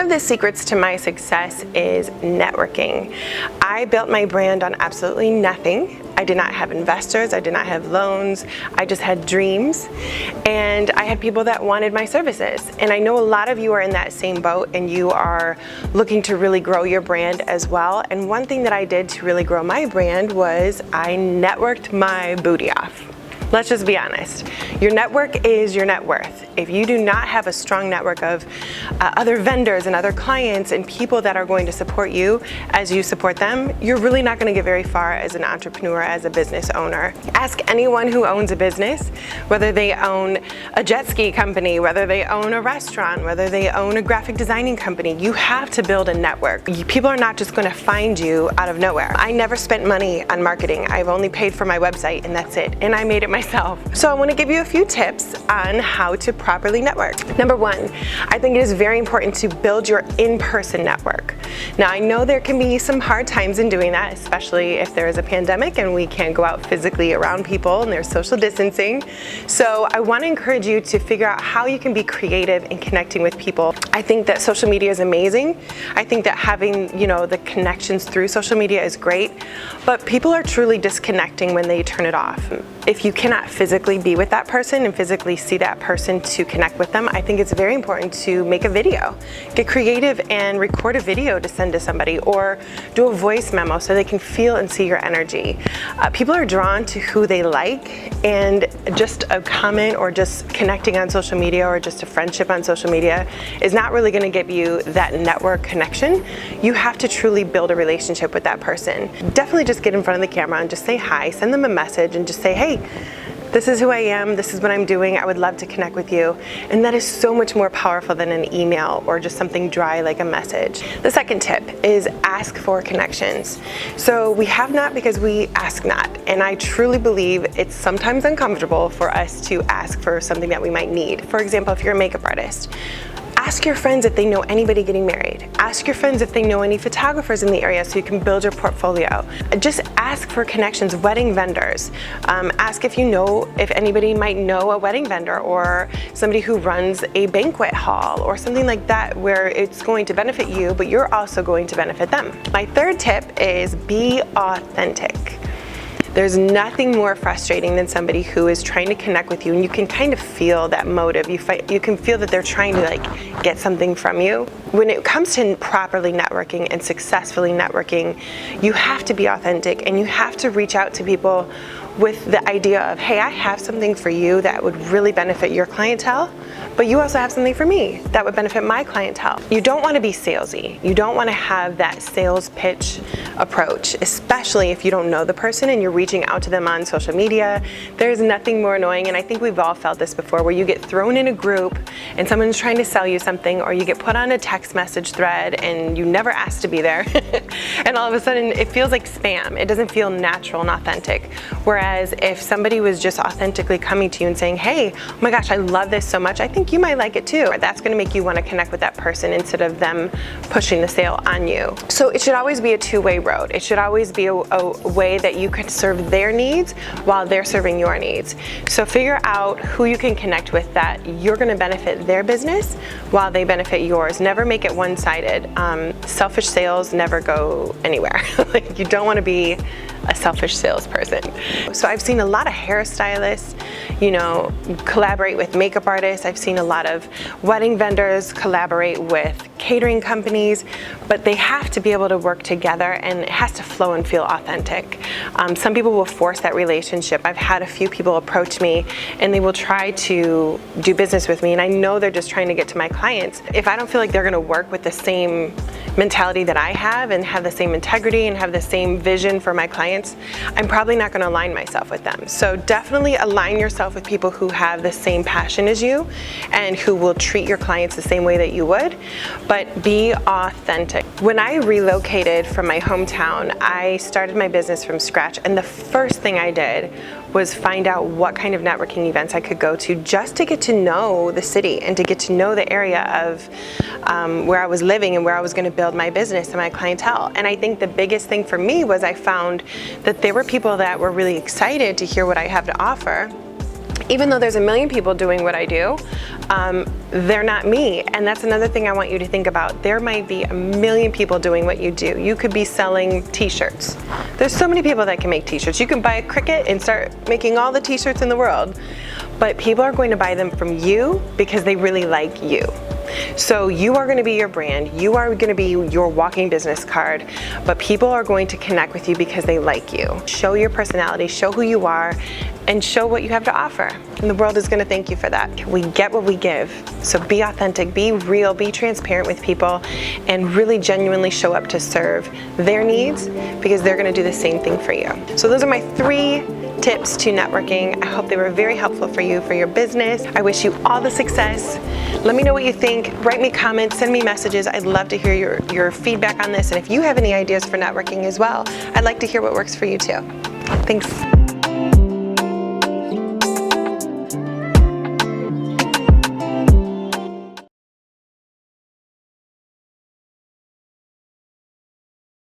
of the secrets to my success is networking. I built my brand on absolutely nothing. I did not have investors, I did not have loans, I just had dreams, and I had people that wanted my services. And I know a lot of you are in that same boat and you are looking to really grow your brand as well. And one thing that I did to really grow my brand was I networked my booty off. Let's just be honest. Your network is your net worth. If you do not have a strong network of other vendors and other clients and people that are going to support you as you support them, you're really not going to get very far as an entrepreneur, as a business owner. Ask anyone who owns a business, whether they own a jet ski company, whether they own a restaurant, whether they own a graphic designing company. You have to build a network. People are not just going to find you out of nowhere. I never spent money on marketing. I've only paid for my website and that's it. And I made it myself. So I want to give you a few tips on how to properly network. Number one, I think it is very important to build your in-person network. Now I know there can be some hard times in doing that, especially if there is a pandemic and we can't go out physically around people and there's social distancing. So I want to encourage you to figure out how you can be creative in connecting with people. I think that social media is amazing. I think that having, the connections through social media is great, but people are truly disconnecting when they turn it off. If you cannot physically be with that person and physically see that person to connect with them, I think it's very important to make a video. Get creative and record a video to send to somebody, or do a voice memo so they can feel and see your energy. People are drawn to who they like, and just a comment or just connecting on social media or just a friendship on social media is not really going to give you that network connection. You have to truly build a relationship with that person. Definitely just get in front of the camera and just say hi, send them a message and just say, hey, this is who I am, this is what I'm doing, I would love to connect with you. And that is so much more powerful than an email or just something dry like a message. The second tip is ask for connections. So we have not because we ask not. And I truly believe it's sometimes uncomfortable for us to ask for something that we might need. For example, if you're a makeup artist, ask your friends if they know anybody getting married. Ask your friends if they know any photographers in the area so you can build your portfolio. Just ask for connections, wedding vendors. Ask if anybody might know a wedding vendor or somebody who runs a banquet hall or something like that where it's going to benefit you, but you're also going to benefit them. My third tip is be authentic. There's nothing more frustrating than somebody who is trying to connect with you and you can kind of feel that motive. You can feel that they're trying to get something from you. When it comes to properly networking and successfully networking, you have to be authentic and you have to reach out to people with the idea of, hey, I have something for you that would really benefit your clientele, but you also have something for me that would benefit my clientele. You don't want to be salesy. You don't want to have that sales pitch approach, especially if you don't know the person and you're reaching out to them on social media. There's nothing more annoying, and I think we've all felt this before, where you get thrown in a group and someone's trying to sell you something, or you get put on a text message thread and you never asked to be there. And all of a sudden it feels like spam. It doesn't feel natural and authentic. Whereas if somebody was just authentically coming to you and saying, hey, oh my gosh, I love this so much, I think you might like it too. That's going to make you want to connect with that person instead of them pushing the sale on you. So it should always be a two-way road. It should always be a way that you can serve their needs while they're serving your needs. So figure out who you can connect with that you're going to benefit their business while they benefit yours. Never make it one-sided. Selfish sales never go anywhere. You don't want to be a selfish salesperson. So I've seen a lot of hairstylists, collaborate with makeup artists. I've seen a lot of wedding vendors collaborate with catering companies, but they have to be able to work together and it has to flow and feel authentic. Some people will force that relationship. I've had a few people approach me and they will try to do business with me, and I know they're just trying to get to my clients. If I don't feel like they're going to work with the same mentality that I have and have the same integrity and have the same vision for my clients, I'm probably not going to align myself with them. So definitely align yourself with people who have the same passion as you and who will treat your clients the same way that you would, but be authentic. When I relocated from my hometown, I started my business from scratch, and the first thing I did was find out what kind of networking events I could go to just to get to know the city and to get to know the area of where I was living and where I was going to build my business and my clientele. And I think the biggest thing for me was I found that there were people that were really excited to hear what I have to offer, even though there's a million people doing what I do, they're not me. And that's another thing I want you to think about. There might be a million people doing what you do. You could be selling t-shirts. There's so many people that can make t-shirts. You can buy a Cricut and start making all the t-shirts in the world. But people are going to buy them from you because they really like you. So you are going to be your brand, you are going to be your walking business card, but people are going to connect with you because they like you. Show your personality, show who you are, and show what you have to offer. And the world is going to thank you for that. We get what we give. So be authentic, be real, be transparent with people, and really genuinely show up to serve their needs because they're going to do the same thing for you. So those are my 3 tips to networking. I hope they were very helpful for you, for your business. I wish you all the success. Let me know what you think. Write me comments, send me messages. I'd love to hear your feedback on this. And if you have any ideas for networking as well, I'd like to hear what works for you too. Thanks.